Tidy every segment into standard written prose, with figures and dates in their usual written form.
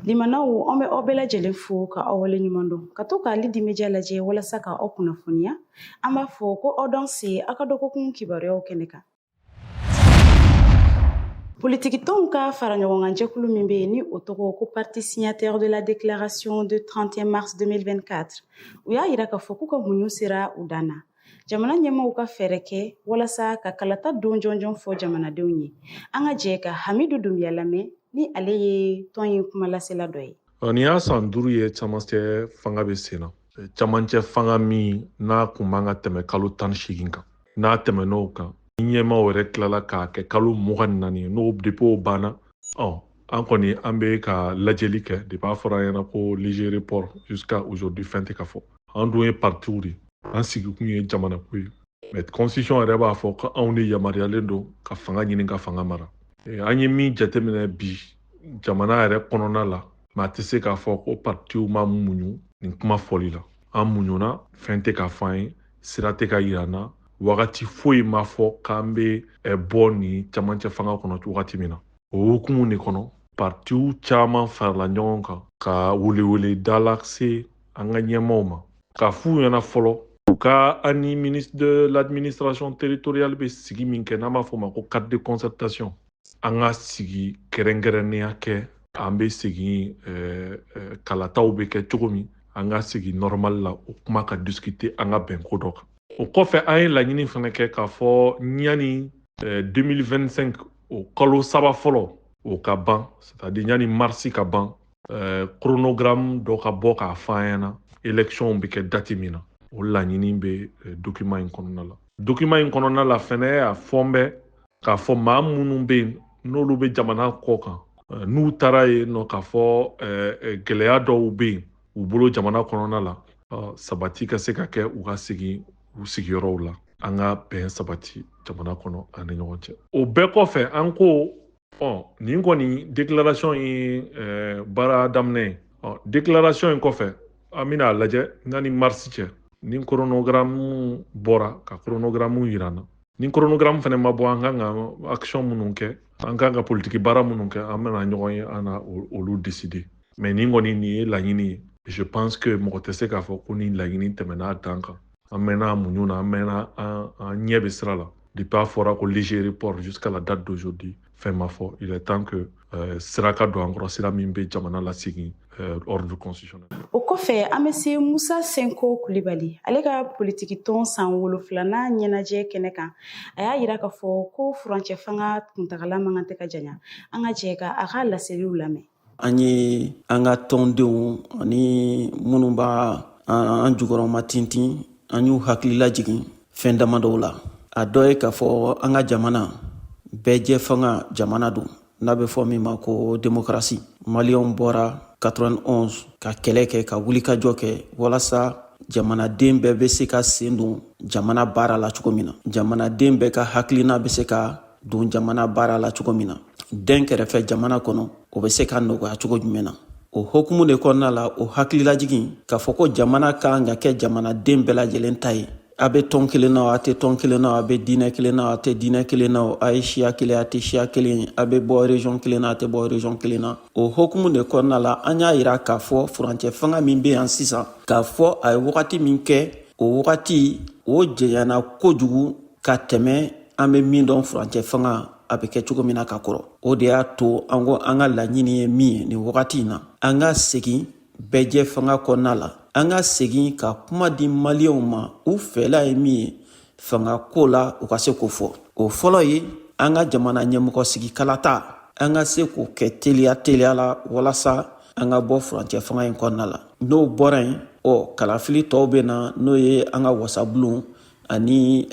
Limanaw an bɛ aw bɛɛ lajɛlen fo ka aw wale ɲuman dɔn ka to k'ale di media lajɛ walasa ka aw kunnafoniya an b'a fɔ ko aw dan se aw ka dɔgɔkun kibaruyaw kɛnɛ kan. Politikitɔnw ka fara ɲɔgɔnkan jɛkulu min bɛ yen ni o tɔgɔ ko parti signataire de la déclaration de 31 mars 2024 u y'a yira k'a fɔ k'u ka muɲu sera u dan na. Jamana ɲɛmaaw ka fɛɛrɛ kɛ walasa ka kalata don jɔnjɔn fɔ jamanadenw ye. An ka jɛ ka Hamidu Dunbiya lamɛn ni ale ye tɔn in kumalasela dɔ ye. Nin y'a san 5 ye camancɛ fanga bɛ sen na. Camancɛ fanga min n'a kun man ka tɛmɛ kalo 18 kan. N'a tɛmɛn'o kan, ɲɛmaaw yɛrɛ tilala k'a kɛ kalo 24 ye n'o depuis o banna. An kɔni an bɛ ka lajɛli kɛ depuis a fɔra an ɲɛna ko léger report jusqu'à aujourd'hui fɛn tɛ ka fɔ. An dun ye partiw de, an sigikun ye jamana ko ye. Mais constitution yɛrɛ b'a fɔ ko anw de yamaruyalen don ka fanga ɲini ka fanga mara. An ye min jateminɛ bi jamana yɛrɛ kɔnɔna la, mais a tɛ se k'a fɔ ko partiw ma muɲu nin kuma fɔli la. An muɲuna, fɛn tɛ ka fɔ an ye, sira tɛ ka yira an na, wagati foyi ma fɔ k'an bɛ bɔ nin camancɛ fanga kɔnɔ wagati min na. O hukumu de kɔnɔ, partiw caman farala ɲɔgɔn kan ka weleweleda lase an ka ɲɛmaaw ma. K'a f'u ɲɛna fɔlɔ, u ka ani ministre de l'administration territoriale bɛ sigi min kɛ n'an b'a fɔ o ma ko cadre de concertation. An ka sigi kɛrɛnkɛrɛnnenya kɛ, an bɛ segin kalataw bɛ kɛ cogo min, an ka segin normal la, o kuma ka discuter an ka bɛnko dɔ kan. O kɔfɛ an ye laɲini fana kɛ k'a fɔ ɲani 2025 o kalo 3 fɔlɔ o ka ban, c'est-à-dire ɲani marsi ka ban, chronogramme dɔ ka bɔ k'a fɔ an ɲɛna élection bɛ kɛ date min na. O laɲini bɛ document in kɔnɔna la. Document in kɔnɔna la fɛnɛ a fɔ bɛ k'a fɔ maa minnu bɛ yen n'olu bɛ jamana kɔ kan, n'u taara yen nɔ k'a fɔ gɛlɛya dɔw bɛ yen u bolo jamana kɔnɔna la, sabati ka se ka kɛ u ka segin u sigiyɔrɔw la. An ka bɛn sabati jamana kɔnɔ ani ɲɔgɔn cɛ. O bɛɛ kɔfɛ an ko nin kɔni déclaration ye baara daminɛ ye. Déclaration in kɔfɛ an bɛna lajɛ n'ani mars cɛ ni chronogramme bɔra ka chronogramme yira an na. Ni chronogramme fana ma bɔ an kan ka action minnu kɛ, an kan ka politiki baara minnu kɛ, an bɛna ɲɔgɔn ye an na olu décider. Mais nin kɔni nin ye laɲini ye. Je pense que mɔgɔ tɛ se k'a fɔ ko nin laɲini tɛmɛna dan kan. An mɛnna muɲu na, an mɛnna an ɲɛ bɛ sira la. Depuis a fɔra ko léger report jusqu'à la date d'aujourd'hui, fɛn ma fɔ. Il est temps que sira ka don an kɔrɔ, sira min bɛ jamana lasegin ordre constitutionnel. O kɔfɛ an bɛ se Musa Senko Kulibali, ale ka politikitɔn san 7nan ɲɛnajɛ kɛnɛ kan. A y'a yira k'a fɔ ko furancɛ fanga kuntagala man kan tɛ ka janya. An ka jɛ ka a ka laseliw lamɛn. An ye an ka tɔndenw ani minnu b'a an jukɔrɔ ma tintin, an y'u hakili lajigin fɛn dama dɔw la. A dɔ ye k'a fɔ an ka jamana bɛɛ jɛ fanga jamana don, n'a bɛ fɔ min ma ko démocratie. Maliyɛnw bɔra 91 ka kɛlɛ kɛ, ka wulikajɔ kɛ walasa jamanaden bɛɛ bɛ se ka sen don jamana baara la cogo min na. Jamanaden bɛɛ ka hakilina bɛ se ka don jamana baara la cogo min na. Den kɛrɛfɛ jamana kɔnɔ o bɛ se ka nɔgɔya cogo jumɛn na. O hukumu de kɔnɔna la, o hakililajigin k'a fɔ ko jamana kan ka kɛ jamanaden bɛɛ lajɛlen ta ye. A bɛ tɔn kelen na, a tɛ tɔn kelen na, a bɛ diinɛ kelen na, a tɛ diinɛ kelen na, a ye siya kelen, a tɛ siya kelen, a bɛ bɔ région kelen na, a tɛ bɔ région kelen na. O hukumu de kɔnɔna la, an y'a yira k'a fɔ furancɛ fanga min bɛ yan sisan, k'a fɔ a ye wagati min kɛ, o wagati o jɛnyana kojugu ka tɛmɛ an bɛ min dɔn furancɛ fanga a bɛ kɛ cogo min na ka kɔrɔ. O de y'a to an ko an ka laɲini ye min ye nin wagati in na, an ka segin bɛɛ jɛ fanga kɔnɔna la. An ka segin ka kuma di maliyɛnw ma, u fɛla ye min ye fanga ko la u ka se k'o fɔ. O fɔlɔ ye an ka jamana ɲɛmɔgɔ sigi kalata, an ka se k'o kɛ teliya la walasa an ka bɔ furancɛ fanga in kɔnɔna la. N'o bɔra yen, kalafili tɔw bɛ na n'o ye an ka wasabulon ani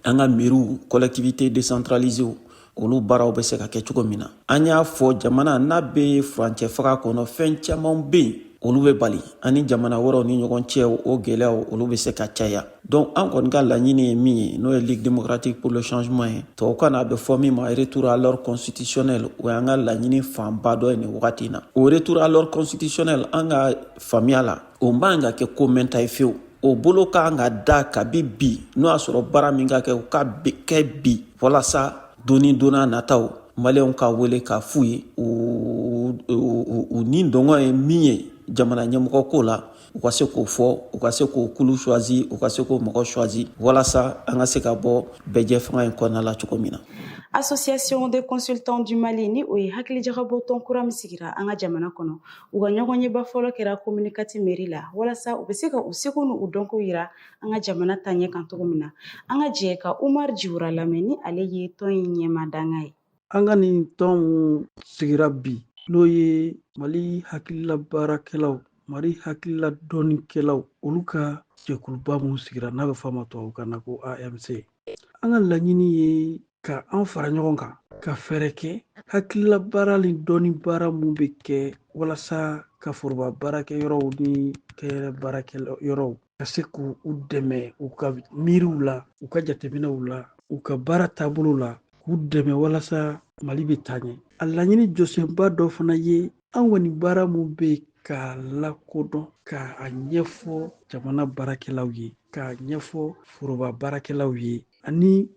an ka mairies collectivités décentralisées, olu baaraw bɛ se ka kɛ cogo min na. An y'a fɔ jamana n'a bɛ furancɛ fanga kɔnɔ, fɛn caman bɛ yen olu bɛ bali, ani jamana wɛrɛw ni ɲɔgɔn cɛ o gɛlɛyaw olu bɛ se ka caya. Donc an kɔni ka laɲini ye min ye n'o ye Ligue démocratique pour le changement ye, tubabukan na a bɛ fɔ min ma retour à l'ordre constitutionnel, o y'an ka laɲini fanba dɔ ye nin wagati in na. O retour à l'ordre constitutionnel an ka faamuya la, o man ka kɛ ko mɛnta ye fiyewu. O bolo ka kan ka da kabi bi, n'o y'a sɔrɔ baara min ka kɛ o ka kɛ bi walasa donna nataw maliyɛnw ka wele k'a f'u ye u u ni dɔngɔ ye min ye jamana ɲɛmɔgɔ ko la u ka se k'o fɔ u ka se k'o kulu choisi u ka se k'o mɔgɔ choisi walasa an ka se ka bɔ bɛɛjɛ fanga in kɔnɔna la cogo min na. Association des consultants du Mali ni o ye hakilijakabɔ tɔn kura min sigira an ka jamana kɔnɔ u ka ɲɔgɔn yeba fɔlɔ kɛra communicati mairie la walasa u bɛ se ka u seko ni u dɔnko yira an ka jamana ta ɲɛ kan cogo min na. An ka jɛ ka Umar Jiwura lamɛn ni ale ye tɔn in ɲɛma danga ye. An ka nin tɔn sigira bi n'o ye Mali hakilila baarakɛlaw Mali hakilila dɔɔnikɛlaw olu ka jɛkuluba mun sigira n'a bɛ fɔ a ma tubabukan na ko AMC. An ka laɲini ye ka an fara ɲɔgɔn kan ka fɛɛrɛ kɛ hakilila baara ni dɔɔni baara mun bɛ kɛ walasa ka foroba baarakɛyɔrɔw ni kɛyɛrɛ baarakɛyɔrɔw ka se k'u dɛmɛ u ka miiriw la u ka jateminɛw la u ka baara taabolo la k'u dɛmɛ walasa Mali bɛ taa ɲɛ. A laɲini jɔsenba dɔ fana ye an kɔni baara mun bɛ k'a lakodɔn k'a ɲɛfɔ jamana baarakɛlaw ye k'a ɲɛfɔ foroba baarakɛlaw ye ani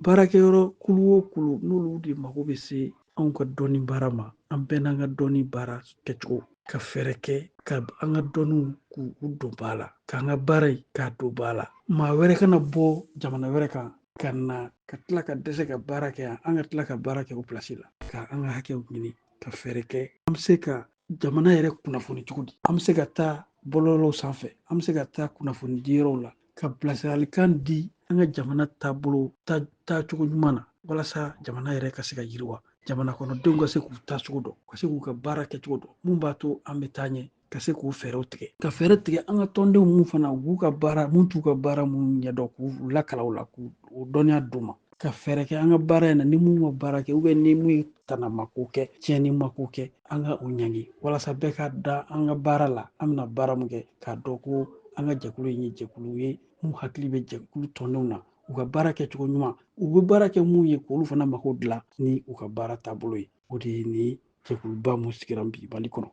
baarakɛyɔrɔ kulu o kulu n'olu de mago bɛ se anw ka dɔɔni baara ma an bɛɛ n'an ka dɔɔni baara kɛcogo ka fɛɛrɛ kɛ ka an ka dɔɔniw k'u don ba la k'an ka baara ye k'a don ba la maa wɛrɛ kana bɔ jamana wɛrɛ kan ka na ka tila ka dɛsɛ ka baara kɛ yan an ka tila ka baara kɛ o pilasi la ka an ka hakɛw ɲini ka fɛɛrɛ kɛ an bɛ se ka jamana yɛrɛ kunnafoni cogo di an bɛ se ka taa bɔlɔlɔw sanfɛ an bɛ se ka taa kunnafoni di yɔrɔw la ka bilasiralikan di an ka jamana taabolo taacogo ɲuman na walasa jamana yɛrɛ ka se ka yiriwa jamana kɔnɔdenw ka se k'u taacogo dɔn ka se k'u ka baara kɛcogo dɔn mun b'a to an bɛ taa ɲɛ ka se k'u fɛɛrɛw tigɛ ka fɛɛrɛ tigɛ an ka tɔndenw mun fana u ka baara mun t'u ka baara mun ɲɛdɔn k'u lakala u la k'u dɔnniya d'u ma ka fɛɛrɛ kɛ an ka baara in na ni mun ma baara kɛ ni mun ye tanamako kɛ tiɲɛni mako kɛ an ka o ɲangi walasa bɛɛ ka da an ka baara la an bɛna baara mun kɛ k'a dɔn ko an ka jɛkulu in ye jɛkulu ye mun hakili bɛ jɛkulu tɔndenw na u ka baara kɛcogo ɲuman u bɛ baara kɛ mun ye k'olu fana mako dilan ni u ka baara taabolo ye o de ye ni jɛkuluba mun sigira bi Mali kɔnɔ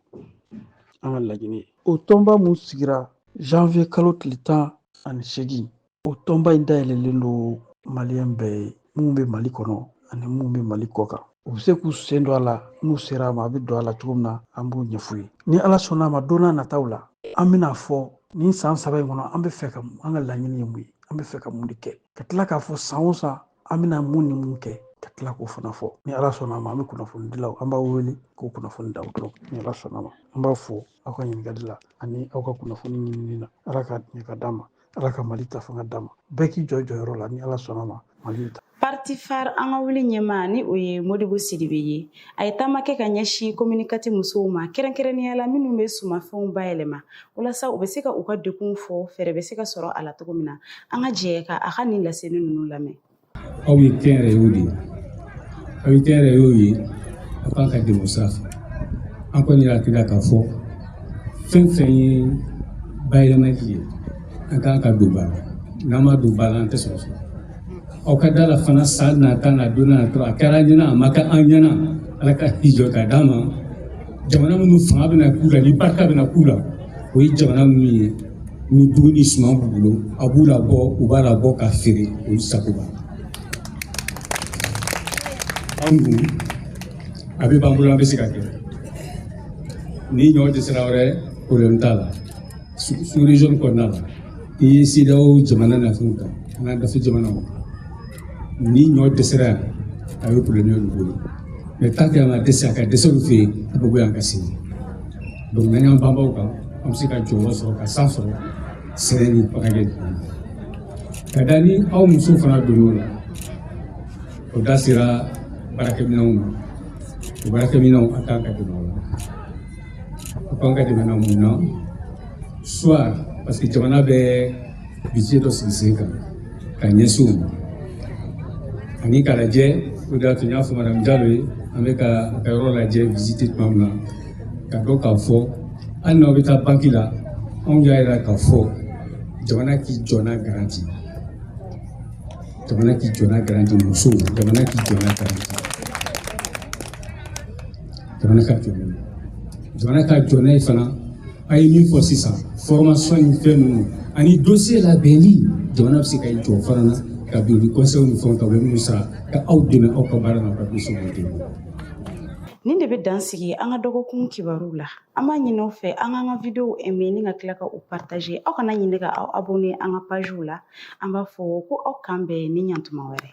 an ka laɲini ye o tɔnba mun sigira janvier kalo tile 18 o tɔnba in dayɛlɛlen don maliyɛn bɛɛ ye mun bɛ Mali kɔnɔ ani mun bɛ Mali kɔ kan u bɛ se k'u sen don a la n'u sera a ma a bɛ don a la cogo min na an b'o ɲɛf'u ye ni Ala sɔnna a ma don n'a nataw la an bɛna fɔ ni san 3 in kɔnɔ an bɛ fɛ ka an ka laɲini ye mun ye an bɛ fɛ ka mun de kɛ ka tila k'a fɔ san o san an bɛna mun ni mun kɛ ka tila k'o fana fɔ ni Ala sɔnna a ma an bɛ kunnafoni dilaw an b'aw wele k'o kunnafoni d'aw dɔrɔn ni Ala sɔnna a ma an b'a fɔ aw ka ɲininkali la ani aw ka kunnafoni ɲinini na Ala ka ɲɛ ka d'an ma Ala ka Mali ta fanga d'an ma bɛɛ k'i jɔ jɔyɔrɔ la ni Ala sɔnna a ma Mali bɛ taa. Parti phare an ka wuli ɲɛmaa ni o ye Modibo Sidibe ye a ye taama kɛ ka ɲɛsin communicati musow ma kɛrɛnkɛrɛnnenya la minnu bɛ sumafɛnw bayɛlɛma walasa u bɛ se ka u ka degun fɔ fɛɛrɛ bɛ se ka sɔrɔ a la cogo min na an ka jɛ ka a ka nin laseli ninnu lamɛn. Aw ye kɛnyɛrɛyew de ye aw ye kɛnyɛrɛyew ye aw kan ka dɛmɛ o sira fɛ an kɔni y'a kila k'a fɔ fɛn fɛn ye bayɛlɛmali ye an kan ka don ba la n'an ma don ba la an tɛ sɔrɔ sɔrɔ aw ka da la fana sa nata na don na a kɛra ɲɛna a ma kɛ an ɲɛna Ala ka hijɔ ka d'a ma jamana minnu fanga bɛna k'u la ni barika bɛna k'u la o ye jamana minnu ye ni dugu ni suman b'u bolo a b'u labɔ u b'a labɔ ka feere olu sago b'a la anw dun a bɛ b'an bolo an bɛ se ka kɛ ni ɲɔ dɛsɛra wɛrɛ problème t'a la sous région kɔnɔna la i ye CEDEAO jamana nafɛnw ta an ka dafe jamanaw ni ɲɔ dɛsɛra yan a ye problème y'olu bolo mais tant que an ka dɛsɛ a ka dɛsɛ olu fɛ yen a bɛ bɔ yan ka sigi donc n'an y'an banbaw kan an bɛ se ka jɔyɔrɔ sɔrɔ ka san sɔrɔ sɛnɛ ni bagakɛ ka da ni aw musow fana donn'o la o da sera baarakɛminɛnw ma o baarakɛminɛnw an kan ka dɛmɛ o la a kan ka dɛmɛ mun na soit parce que jamana bɛ budget dɔ sigi sen kan ka ɲɛsin o ma ani k'a lajɛ o de y'a to n y'a fɔ madame Jalo ye an bɛ ka a ka yɔrɔ lajɛ visiter tuma min na ka dɔn k'a fɔ hali n'aw bɛ taa banki la anw y'a jira k'a fɔ jamana k'i jɔ n'a garanti jamana k'i jɔ n'a garanti musow jamana k'i jɔ n'a garanti jamana ka jɔ n'a ye jamana ka jɔ n'a ye fana a ye min fɔ sisan formation ni fɛn ninnu ani dossier labɛnni jamana bɛ se ka jɔ fana na ka bi conseil ni fɛnw ta u bɛ minnu sara ka aw dɛmɛ aw ka baara la aw ka dossier ninnu. nin de bɛ dan sigi an ka dɔgɔkun kibaru la an b'a ɲini aw fɛ an k'an ka video aimer ni ka tila ka u partager aw kana ɲini ka aw abonner an ka page la an b'a fɔ ko aw kan bɛn ni ɲantuma wɛrɛ